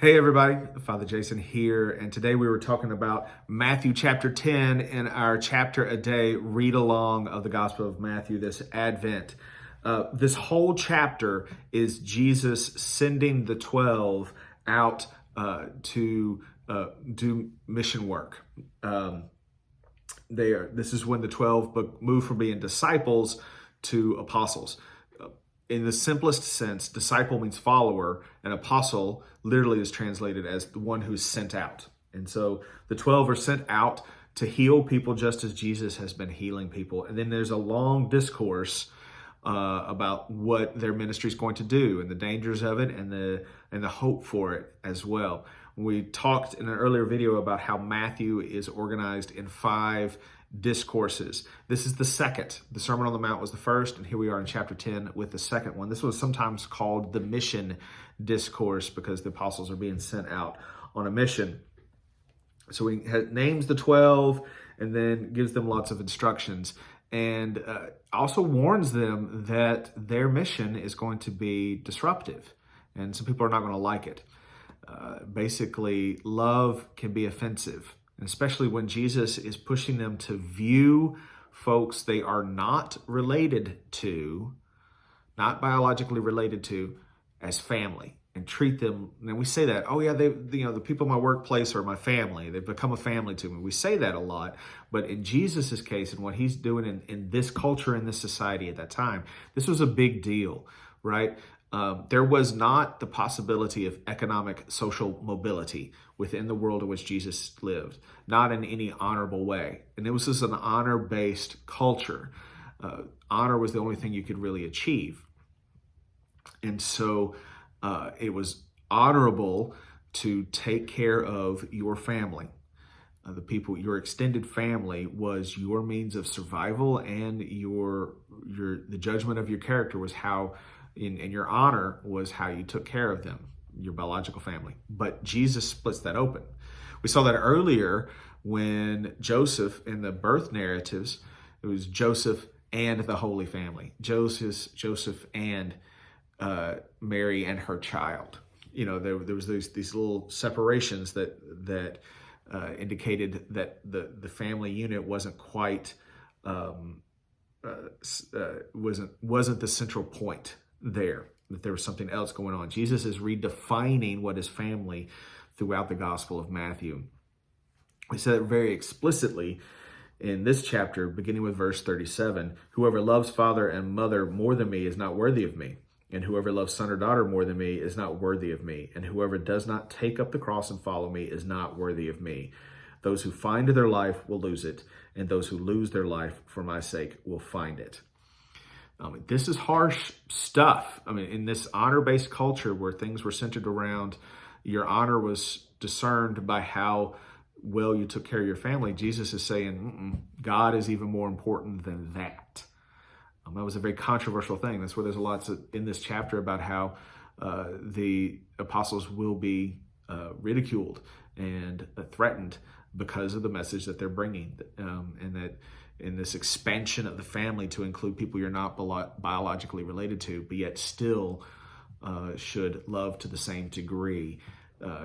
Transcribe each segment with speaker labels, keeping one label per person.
Speaker 1: Hey everybody, Father Jason here, and today we were talking about Matthew chapter 10 in our chapter a day read along of the Gospel of Matthew this Advent. This whole chapter is Jesus sending the 12 out to do mission work. This is when the 12 move from being disciples to apostles. In the simplest sense, disciple means follower, and apostle literally is translated as the one who's sent out. And so the 12 are sent out to heal people just as Jesus has been healing people. And then there's a long discourse about what their ministry is going to do and the dangers of it and the hope for it as well. We talked in an earlier video about how Matthew is organized in 5 discourses. This is the second. The Sermon on the Mount was the first, and here we are in chapter 10 with the second one. This was sometimes called the mission discourse because the apostles are being sent out on a mission. So he names the 12 and then gives them lots of instructions and also warns them that their mission is going to be disruptive and some people are not going to like it. Basically, love can be offensive. And especially when Jesus is pushing them to view folks they are not related to, not biologically related to, as family and treat them. And we say that, oh yeah, the people in my workplace are my family. They've become a family to me. We say that a lot, but in Jesus's case and what he's doing in this culture, in this society at that time, this was a big deal, right? There was not the possibility of economic social mobility within the world in which Jesus lived, not in any honorable way. And it was just an honor-based culture. Honor was the only thing you could really achieve. And so it was honorable to take care of your family. The people, your extended family was your means of survival, and the judgment of your character was how and your honor was how you took care of them, your biological family. But Jesus splits that open. We saw that earlier when Joseph, in the birth narratives, it was Joseph and the Holy Family. Joseph and Mary and her child. You know, there was these little separations that indicated that the family unit wasn't quite wasn't the central point there, that there was something else going on. Jesus is redefining what is family throughout the Gospel of Matthew. We said it very explicitly in this chapter, beginning with verse 37. Whoever loves father and mother more than me is not worthy of me. And whoever loves son or daughter more than me is not worthy of me. And whoever does not take up the cross and follow me is not worthy of me. Those who find their life will lose it, and those who lose their life for my sake will find it. This is harsh stuff. I mean, in this honor-based culture where things were centered around your honor was discerned by how well you took care of your family, Jesus is saying, God is even more important than that. That was a very controversial thing. That's where there's a lot in this chapter about how the apostles will be ridiculed and threatened because of the message that they're bringing, and that in this expansion of the family to include people you're not biologically related to, but yet still should love to the same degree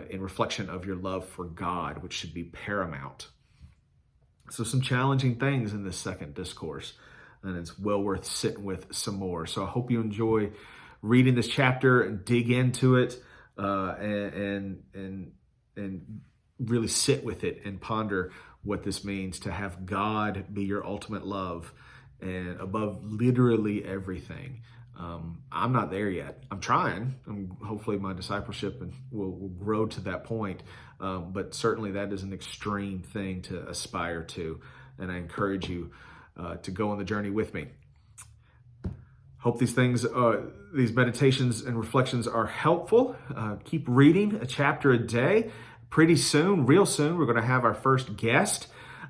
Speaker 1: in reflection of your love for God, which should be paramount. So some challenging things in this second discourse, and it's well worth sitting with some more. So I hope you enjoy reading this chapter and dig into it and really sit with it and ponder what this means to have God be your ultimate love and above literally everything. I'm not there yet. I'm trying. Hopefully my discipleship will grow to that point. But certainly that is an extreme thing to aspire to. And I encourage you to go on the journey with me. Hope these meditations and reflections are helpful. Keep reading a chapter a day. Pretty soon, real soon, we're going to have our first guest.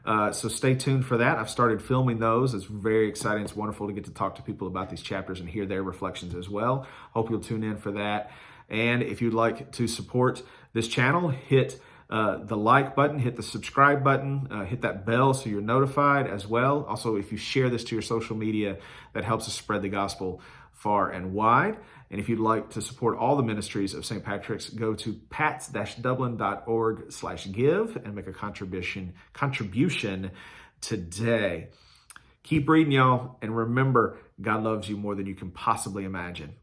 Speaker 1: So stay tuned for that. I've started filming those. It's very exciting. It's wonderful to get to talk to people about these chapters and hear their reflections as well. Hope you'll tune in for that. And if you'd like to support this channel, hit the like button, hit the subscribe button, hit that bell so you're notified as well. Also, if you share this to your social media, that helps us spread the gospel far and wide. And if you'd like to support all the ministries of St. Patrick's, go to pats-dublin.org/give and make a contribution today. Keep reading, y'all, and remember, God loves you more than you can possibly imagine.